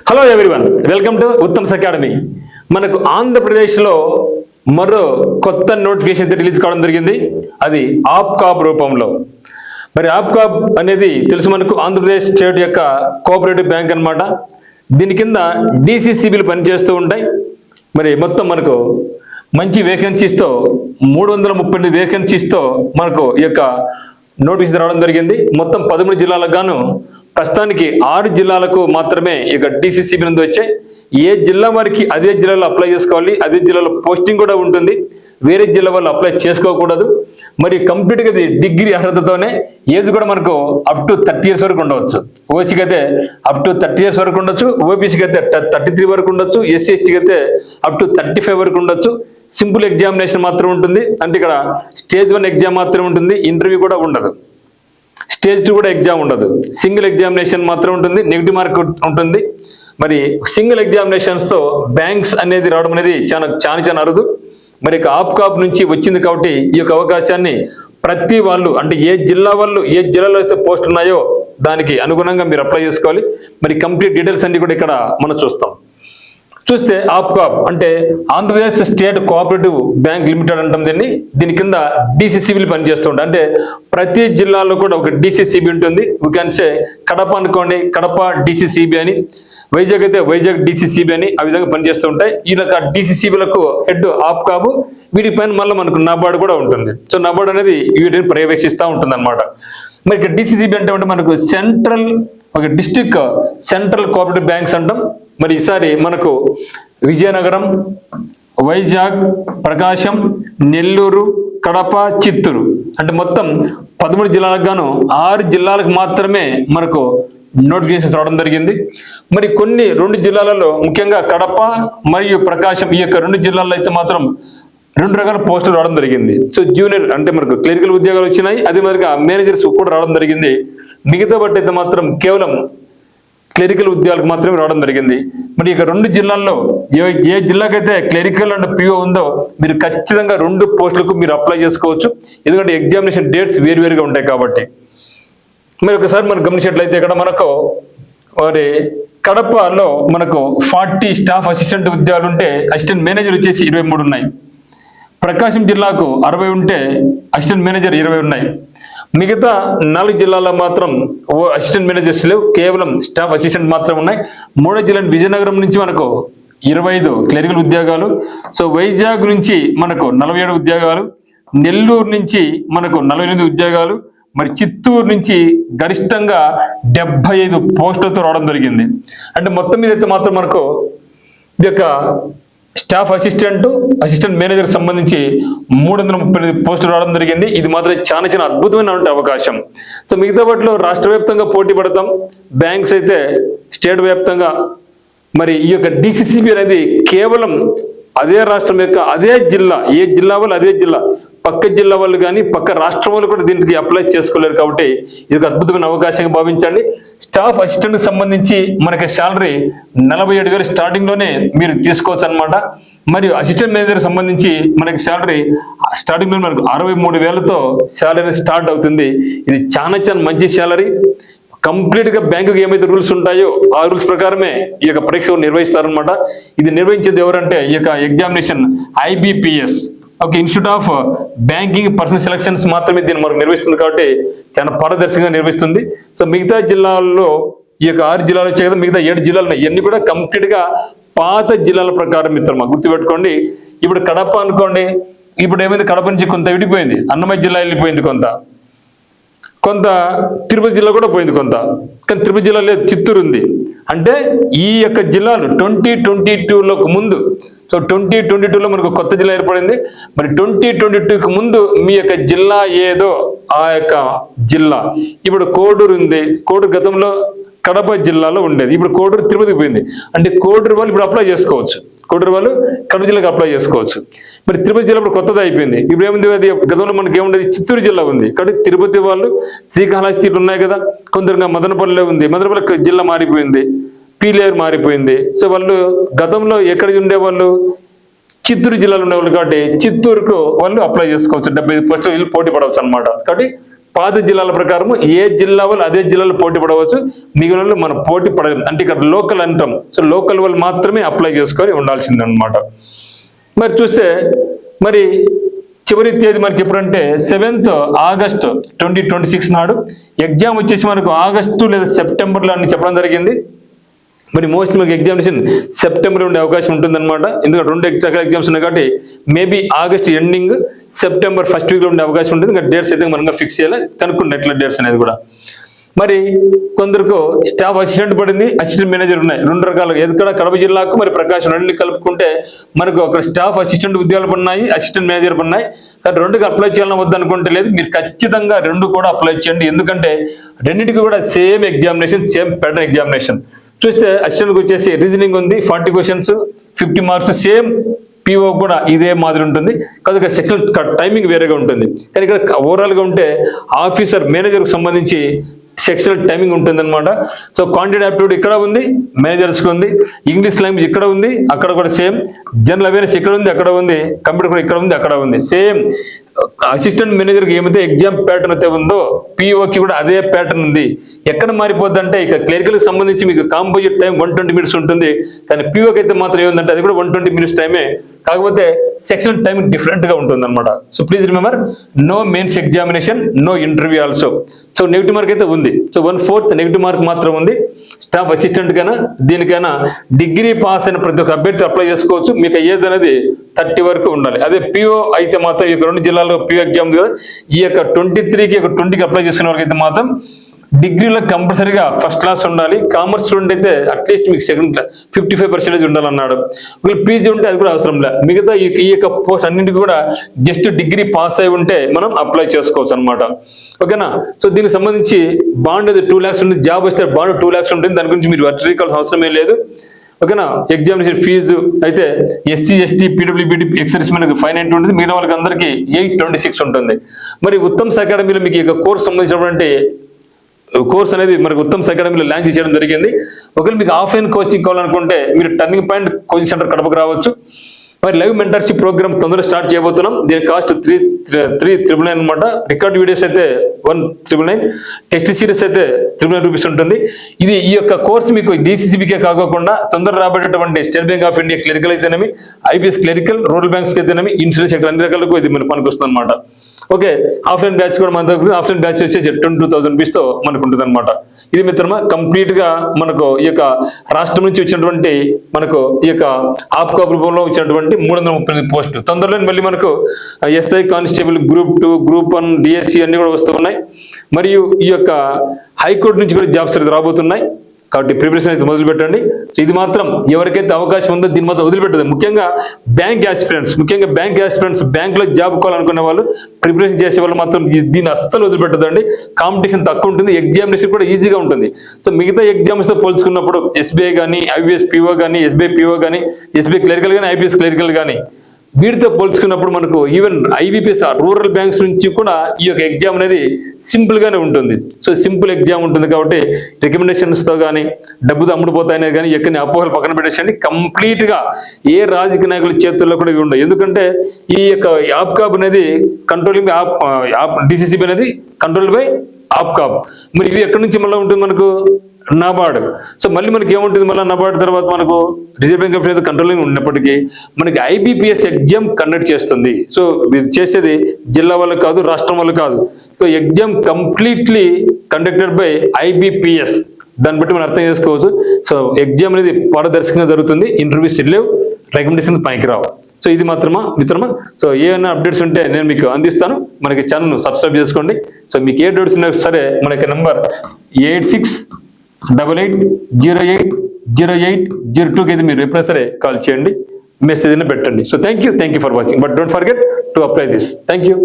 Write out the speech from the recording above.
Hello everyone, welcome to Uttam's academy. మనకు ఆంధ్రప్రదేశ్లో మరో కొత్త నోటిఫికేషన్ రిలీజ్ కావడం జరిగింది. అది ఆప్కాబ్ రూపంలో. మరి ఆప్కాబ్ అనేది తెలుసు మనకు, ఆంధ్రప్రదేశ్ స్టేట్ యొక్క కోఆపరేటివ్ బ్యాంక్ అన్నమాట. దీని కింద డిసిసిబిలు పనిచేస్తూ ఉంటాయి. మరి మొత్తం మనకు మంచి వేకెన్సీస్తో 332 వేకెన్సీస్తో మనకు ఈ యొక్క నోటీస్ రావడం జరిగింది. మొత్తం 13 జిల్లాలకు గాను ప్రస్తుతానికి 6 జిల్లాలకు మాత్రమే ఇక డిసిసిబి నుండి వచ్చాయి. ఏ జిల్లా వారికి అదే జిల్లాలో అప్లై చేసుకోవాలి, అదే జిల్లాలో పోస్టింగ్ కూడా ఉంటుంది. వేరే జిల్లా వాళ్ళు అప్లై చేసుకోకూడదు. మరి కంప్లీట్గా డిగ్రీ అర్హతతోనే, ఏజ్ కూడా మనకు అప్ టు 30 years వరకు ఉండవచ్చు. ఓసీకి అయితే అప్ టు 30 years వరకు ఉండొచ్చు, ఓబీసీకి అయితే 33 వరకు ఉండొచ్చు, ఎస్సీ ఎస్టీకి అయితే అప్ టు 35 వరకు ఉండొచ్చు. సింపుల్ ఎగ్జామినేషన్ మాత్రం ఉంటుంది. అంటే ఇక్కడ స్టేజ్ 1 ఎగ్జామ్ మాత్రమే ఉంటుంది, ఇంటర్వ్యూ కూడా ఉండదు. స్టేజ్ 2 కూడా ఎగ్జామ్ ఉండదు, సింగిల్ ఎగ్జామినేషన్ మాత్రం ఉంటుంది, నెగిటివ్ మార్క్ ఉంటుంది. మరి సింగిల్ ఎగ్జామినేషన్స్తో బ్యాంక్స్ అనేది రావడం అనేది చాలా అరుదు. మరి ఆప్కాబ్ నుంచి వచ్చింది కాబట్టి ఈ యొక్క అవకాశాన్ని ప్రతి వాళ్ళు, అంటే ఏ జిల్లాలో అయితే పోస్ట్ ఉన్నాయో దానికి అనుగుణంగా మీరు అప్లై చేసుకోవాలి. మరి కంప్లీట్ డీటెయిల్స్ అన్ని కూడా ఇక్కడ మనం చూస్తే ఆప్కాబ్ అంటే Andhra Pradesh state cooperative bank limited అంటాం దీన్ని. దీని కింద డిసిసిబిలు పనిచేస్తూ ఉంటాయి. అంటే ప్రతి జిల్లాలో కూడా ఒక డిసిసిబి ఉంటుంది. వీ క్యాన్ సే కడప అనుకోండి, కడప డిసిసిబి అని, వైజాగ్ అయితే వైజాగ్ డిసిసిబి అని, ఆ విధంగా పనిచేస్తూ ఉంటాయి. ఈ యొక్క డిసిసిబిలకు హెడ్ ఆప్కాబ్. వీటిపైన మళ్ళీ మనకు నబార్డు కూడా ఉంటుంది. సో నబార్డు అనేది వీటిని పర్యవేక్షిస్తూ ఉంటుంది అనమాట. మరి ఇక్కడ డిసిసిబి అంటే మనకు ఒక డిస్ట్రిక్ట్ సెంట్రల్ కోఆపరేటివ్ బ్యాంక్స్ అంటాం. మరి ఈసారి మనకు విజయనగరం, వైజాగ్, ప్రకాశం, నెల్లూరు, కడప, చిత్తూరు అంటే మొత్తం 13 జిల్లాలకు గాను 6 జిల్లాలకు మాత్రమే మనకు నోటిఫికేషన్స్ రావడం జరిగింది. మరి కొన్ని 2 జిల్లాలలో, ముఖ్యంగా కడప మరియు ప్రకాశం, ఈ యొక్క 2 జిల్లాల్లో అయితే మాత్రం 2 రకాల పోస్టులు రావడం జరిగింది. సో జూనియర్ అంటే మనకు క్లరికల్ ఉద్యోగాలు వచ్చినాయి, అదే మాదిరిగా మేనేజర్స్ కూడా రావడం జరిగింది. మిగతా బట్టి అయితే మాత్రం కేవలం క్లరికల్ ఉద్యోగాలకు మాత్రమే రావడం జరిగింది. మరి ఇక 2 జిల్లాల్లో ఏ జిల్లాకైతే క్లరికల్ అండ్ పిఓ ఉందో మీరు ఖచ్చితంగా 2 పోస్టులకు మీరు అప్లై చేసుకోవచ్చు. ఎందుకంటే ఎగ్జామినేషన్ డేట్స్ వేరువేరుగా ఉంటాయి కాబట్టి. మరి ఒకసారి మనం గమనించినట్లయితే ఇక్కడ మనకు మరి కడపలో మనకు 40 స్టాఫ్ అసిస్టెంట్ ఉద్యోగాలు ఉంటే అసిస్టెంట్ మేనేజర్ వచ్చేసి 23 ఉన్నాయి. ప్రకాశం జిల్లాకు 60 ఉంటే అసిస్టెంట్ మేనేజర్ 20 ఉన్నాయి. మిగతా 4 జిల్లాల్లో మాత్రం అసిస్టెంట్ మేనేజర్స్ లేవు, కేవలం స్టాఫ్ అసిస్టెంట్ మాత్రం ఉన్నాయి. 3 జిల్లా విజయనగరం నుంచి మనకు 25 క్లరికల్ ఉద్యోగాలు. సో వైజాగ్ నుంచి మనకు 47 ఉద్యోగాలు, నెల్లూరు నుంచి మనకు 48 ఉద్యోగాలు, మరి చిత్తూరు నుంచి గరిష్టంగా 75 పోస్టులతో రావడం జరిగింది. అంటే మొత్తం మీద అయితే మాత్రం మనకు ఈ యొక్క స్టాఫ్ అసిస్టెంట్ మేనేజర్ సంబంధించి 338 పోస్టులు రావడం జరిగింది. ఇది మాత్రం చాలా అద్భుతమైన అవకాశం. సో మిగతా వాటిలో రాష్ట్ర వ్యాప్తంగా పోటీ పడతాం, బ్యాంక్స్ అయితే స్టేట్ వ్యాప్తంగా. మరి ఈ యొక్క డిసిసిబి అనేది కేవలం అదే రాష్ట్రం యొక్క అదే జిల్లా, ఏ జిల్లా వాళ్ళు అదే జిల్లా, పక్క జిల్లా వాళ్ళు కానీ పక్క రాష్ట్రం వాళ్ళు కూడా దీనికి అప్లై చేసుకోలేరు. కాబట్టి ఇది ఒక అద్భుతమైన అవకాశంగా భావించండి. స్టాఫ్ అసిస్టెంట్కి సంబంధించి మనకి శాలరీ 47,000 స్టార్టింగ్లోనే మీరు తీసుకోవచ్చు అనమాట. మరియు అసిస్టెంట్ మేనేజర్ సంబంధించి మనకి శాలరీ స్టార్టింగ్లో మనకు 63,000తో శాలరీ స్టార్ట్ అవుతుంది. ఇది చాలా మంచి శాలరీ. కంప్లీట్గా బ్యాంకుకి ఏమైతే రూల్స్ ఉంటాయో ఆ రూల్స్ ప్రకారమే ఈ యొక్క పరీక్ష నిర్వహిస్తారనమాట. ఇది నిర్వహించేది ఎవరంటే ఈ యొక్క examination IBPS, okay, institute of banking personal selections మాత్రమే దీన్ని మనకు నిర్వహిస్తుంది. కాబట్టి చాలా పారదర్శకంగా నిర్వహిస్తుంది. సో మిగతా జిల్లాల్లో ఈ యొక్క 6 జిల్లాలు వచ్చాయి కదా, మిగతా 7 జిల్లాలు ఉన్నాయి. ఇవన్నీ కూడా కంప్లీట్గా పాత జిల్లాల ప్రకారం మిత్రమా గుర్తుపెట్టుకోండి. ఇప్పుడు కడప అనుకోండి, ఇప్పుడు ఏమైంది, కడప నుంచి కొంత విడిపోయింది, అన్నమయ్య జిల్లా వెళ్ళిపోయింది, కొంత తిరుపతి జిల్లా కూడా పోయింది కొంత, కానీ తిరుపతి జిల్లా లేదు, చిత్తూరు ఉంది. అంటే ఈ యొక్క జిల్లాలు 2022లోకి ముందు, సో 2022లో మనకు కొత్త జిల్లా ఏర్పడింది. మరి 2022కి ముందు మీ యొక్క జిల్లా ఏదో ఆ యొక్క జిల్లా, ఇప్పుడు కోడూరు ఉంది, కోడూరు గతంలో కడప జిల్లాలో ఉండేది, ఇప్పుడు కోడూరు తిరుపతికి పోయింది. అంటే కోడూరు వాళ్ళు ఇప్పుడు అప్లై చేసుకోవచ్చు, కోడూరు వాళ్ళు కడప జిల్లాకి అప్లై చేసుకోవచ్చు. మరి తిరుపతి జిల్లా ఇప్పుడు కొత్తది అయిపోయింది. ఇప్పుడు ఏముంది, అది గతంలో మనకి ఏముండేది, చిత్తూరు జిల్లా ఉంది. కాబట్టి తిరుపతి వాళ్ళు శ్రీకాళహస్తిలు ఉన్నాయి కదా, కొందరుగా మదనపల్లిలో ఉంది, మదనపల్లి జిల్లా మారిపోయింది, పీలేరు మారిపోయింది. సో వాళ్ళు గతంలో ఎక్కడ ఉండేవాళ్ళు, చిత్తూరు జిల్లాలో ఉండేవాళ్ళు. కాబట్టి చిత్తూరుకు వాళ్ళు అప్లై చేసుకోవచ్చు, 75 పోస్టులు వీళ్ళు పోటీ పడవచ్చు అనమాట. కాబట్టి పాత జిల్లాల ప్రకారం ఏ జిల్లా వాళ్ళు అదే జిల్లాలో పోటీ పడవచ్చు, మిగిలిన వాళ్ళు మనం పోటీ పడలేం. అంటే ఇక్కడ లోకల్ అంటాం. సో లోకల్ వాళ్ళు మాత్రమే అప్లై చేసుకొని ఉండాల్సిందనమాట. మరి చూస్తే మరి చివరి తేదీ మనకి ఎప్పుడంటే 7th August 2026 నాడు. ఎగ్జామ్ వచ్చేసి మనకు ఆగస్టు లేదా సెప్టెంబర్లో అని చెప్పడం జరిగింది. మరి మోస్ట్లీ మనకి ఎగ్జామినేషన్ సెప్టెంబర్లో ఉండే అవకాశం ఉంటుందన్నమాట. ఎందుకంటే 2 రకాల ఎగ్జామ్స్ ఉన్నాయి కాబట్టి maybe August ending, September first వీక్లో ఉండే అవకాశం ఉంటుంది. ఇంకా డేట్స్ అయితే మనం ఫిక్స్ చేయాలి, కనుక్కుంటే ఎట్లా డేట్స్ అనేది కూడా. మరి కొందరికి స్టాఫ్ అసిస్టెంట్ పడింది, అసిస్టెంట్ మేనేజర్ ఉన్నాయి. 2 రకాలు, ఎక్కడ కడప జిల్లాకు మరి ప్రకాశం రెండు కలుపుకుంటే మనకు అక్కడ స్టాఫ్ అసిస్టెంట్ ఉద్యోగాలు పడినాయి, అసిస్టెంట్ మేనేజర్ పడినాయి. కానీ 2కి అప్లై చేయాలని వద్దనుకుంటే లేదు, మీరు ఖచ్చితంగా 2 కూడా అప్లై చేయండి. ఎందుకంటే రెండింటికి కూడా same examination, same pattern examination. చూస్తే అసిస్టెంట్కి వచ్చేసి రీజనింగ్ ఉంది, 40 క్వశ్చన్స్, 50 మార్క్స్. సేమ్ పిఓ కూడా ఇదే మాదిరి ఉంటుంది. కాదు ఇక్కడ సెక్షన్ టైమింగ్ వేరేగా ఉంటుంది. కానీ ఇక్కడ ఓవరాల్గా ఉంటే ఆఫీసర్ మేనేజర్కి సంబంధించి సెక్షనల్ టైమింగ్ ఉంటుందన్నమాట. సో క్వాంటిటీ యాప్టిట్యూడ్ ఇక్కడ ఉంది, మేనేజర్స్కి ఉంది. ఇంగ్లీష్ లాంగ్వేజ్ ఇక్కడ ఉంది, అక్కడ కూడా సేమ్. జనరల్ అవేర్నెస్ ఇక్కడ ఉంది, అక్కడ ఉంది. కంప్యూటర్ కూడా ఇక్కడ ఉంది, అక్కడ ఉంది. సేమ్ అసిస్టెంట్ మేనేజర్కి ఏమైతే ఎగ్జామ్ ప్యాటర్న్ అయితే ఉందో పిఓకి కూడా అదే ప్యాటర్న్ ఉంది. ఎక్కడ మారిపోద్ది అంటే ఇక క్లరికల్కి సంబంధించి మీకు కాంపోజిట్ టైం 120 minutes ఉంటుంది. కానీ పిఓకి అయితే మాత్రం ఏముందంటే అది కూడా 120 minutes టైమే, కాకపోతే సెక్షన్ టైం డిఫరెంట్గా ఉంటుంది అనమాట. So please remember, no mains examination, no interview also. So negative mark అయితే ఉంది. సో 1/4 నెగిటివ్ మార్క్ మాత్రం ఉంది. స్టాఫ్ అసిస్టెంట్ కైనా దీనికైనా డిగ్రీ పాస్ అయిన ప్రతి ఒక్క అభ్యర్థి అప్లై చేసుకోవచ్చు. మీకు ఏజ్ అనేది 30 వరకు ఉండాలి. అదే పిఓ అయితే మాత్రం ఈ 2 జిల్లాల్లో పిఓ ఎగ్జామ్ కదా, ఈ యొక్క 23కి 20కి అప్లై చేసుకునే వాళ్ళకి అయితే మాత్రం డిగ్రీలో కంపల్సరీగా ఫస్ట్ క్లాస్ ఉండాలి. కామర్స్ స్టూడెంట్ అయితే అట్లీస్ట్ మీకు సెకండ్ క్లాస్ 55% ఉండాలన్నాడు. ఒకవేళ పీజీ ఉంటే అది కూడా అవసరం లేదు. మిగతా ఈ యొక్క పోస్ట్ అన్నింటికి కూడా జస్ట్ డిగ్రీ పాస్ అయి ఉంటే మనం అప్లై చేసుకోవచ్చు అనమాట. ఓకేనా. సో దీనికి సంబంధించి బాండ్ అది 2 lakhs ఉంటుంది. జాబ్ వస్తే బాండ్ 2 lakhs ఉంటుంది. దాని గురించి మీరు వర్తించాల్సిన అవసరమే లేదు. ఓకేనా. ఎగ్జామినేషన్ ఫీజు అయితే ఎస్సీ ఎస్టీ పీడబ్ల్యూబీడీ ఎక్సర్వీస్ మనకి 590 ఉంటుంది. మిగతా వాళ్ళకి అందరికీ 826 ఉంటుంది. మరి ఉత్తమ్స్ అకాడమీలో మీకు ఈ కోర్స్ సంబంధించినటువంటి కోర్స్ అనేది మనకు ఉత్తమ్స్ అకాడమీలో లాంచ్ చేయడం జరిగింది. ఒకవేళ మీకు ఆఫ్లైన్ కోచింగ్ కావాలనుకుంటే మీరు టర్నింగ్ పాయింట్ కోచింగ్ సెంటర్ కడపకు రావచ్చు. మరి లైవ్ మెంటర్షిప్ ప్రోగ్రామ్ తొందరగా స్టార్ట్ చేయబోతున్నాం. దీని కాస్ట్ 3,999 అనమాట. రికార్డ్ వీడియోస్ అయితే 1,999, టెస్ట్ సిరీస్ అయితే 3,999 రూపీస్ ఉంటుంది. ఈ యొక్క కోర్స్ మీకు DCCBకే కాకుండా తొందరగా రాబడేటువంటి State Bank of India clerical అయితేనేమి, IBS క్లరికల్, రూరల్ బ్యాంక్స్కి అయితేనేమి, ఇన్సూరెన్స్ సెక్టర్ అన్ని రకాలకు ఇది మనకు పనికొస్తుంది అనమాట. ఓకే. ఆఫ్లైన్ బ్యాచ్ కూడా మన దగ్గర, ఆఫ్లైన్ బ్యాచ్ వచ్చేసి 22,000 రూపీస్తో మనకు ఉంటుంది అనమాట. ఇది మిత్రమా కంప్లీట్ గా మనకు ఈ యొక్క రాష్ట్రం నుంచి వచ్చినటువంటి మనకు ఈ యొక్క ఆప్కాబ్ రూపంలో వచ్చినటువంటి 338 పోస్టులు. తొందరలో మళ్ళీ మనకు SI constable group 2, group 1, DSC అన్ని కూడా వస్తూ ఉన్నాయి. మరియు ఈ యొక్క హైకోర్టు నుంచి కూడా జాబ్స్ రాబోతున్నాయి. కాబట్టి ప్రిపరేషన్ అయితే మొదలు పెట్టండి. ఇది మాత్రం ఎవరికైతే అవకాశం ఉందో దీని మాత్రం వదిలిపెట్టదు. ముఖ్యంగా బ్యాంక్ ఆస్పిరెంట్స్, బ్యాంకులో జాబ్ కావాలనుకునే వాళ్ళు, ప్రిపరేషన్ చేసే వాళ్ళు మాత్రం దీన్ని అస్సలు వదిలిపెట్టదండి. కాంపిటీషన్ తక్కువ ఉంటుంది, ఎగ్జామినేషన్ కూడా ఈజీగా ఉంటుంది. సో మిగతా ఎగ్జామ్స్తో పోల్చుకున్నప్పుడు SBI కానీ, IBS PO కానీ, SBI PO కానీ, SBI క్లరికల్ కానీ, IBS క్లరికల్ కానీ వీటితో పోల్చుకున్నప్పుడు మనకు ఈవెన్ IBPS రూరల్ బ్యాంక్స్ నుంచి కూడా ఈ యొక్క ఎగ్జామ్ అనేది సింపుల్గానే ఉంటుంది. సో సింపుల్ ఎగ్జామ్ ఉంటుంది కాబట్టి రికమెండేషన్స్తో కానీ, డబ్బుతో అమ్ముడుపోతాయనే కానీ ఎక్కడి అపోహలు పక్కన పెట్టేసండి. కంప్లీట్గా ఏ రాజకీయ నాయకుల చేతుల్లో కూడా ఇవి ఉండవు. ఎందుకంటే ఈ యొక్క ఆప్కాబ్ అనేది కంట్రోలింగ్ DCCB అనేది కంట్రోల్ బై ఆప్కాబ్. మరి ఇవి ఎక్కడి నుంచి మళ్ళీ ఉంటుంది మనకు నాబార్డ్. సో మళ్ళీ మనకి ఏముంటుంది మళ్ళీ నాబార్డ్ తర్వాత మనకు reserve bank of India controlling ఉన్నప్పటికీ మనకి IBPS ఎగ్జామ్ కండక్ట్ చేస్తుంది. సో ఇది చేసేది జిల్లా వాళ్ళు కాదు, రాష్ట్రం వాళ్ళు కాదు. So exam completely conducted by IBPS. దాన్ని బట్టి మనం అర్థం చేసుకోవచ్చు. సో ఎగ్జామ్ అనేది పారదర్శకంగా జరుగుతుంది. ఇంటర్వ్యూస్ లేవు, రికమెండేషన్ పైకి రావు. సో ఇది మాత్రమా మిత్రమా. సో ఏమైనా అప్డేట్స్ ఉంటే నేను మీకు అందిస్తాను. మనకి ఛానల్ను సబ్స్క్రైబ్ చేసుకోండి. సో మీకు ఏ డౌట్స్ ఉన్నా సరే మనకి నెంబర్ 8688080802కి అయితే మీరు ఎప్పుడైనా సరే కాల్ చేయండి, మెసేజ్ అయినా పెట్టండి. So thank you for watching. But don't forget to apply this. Thank you.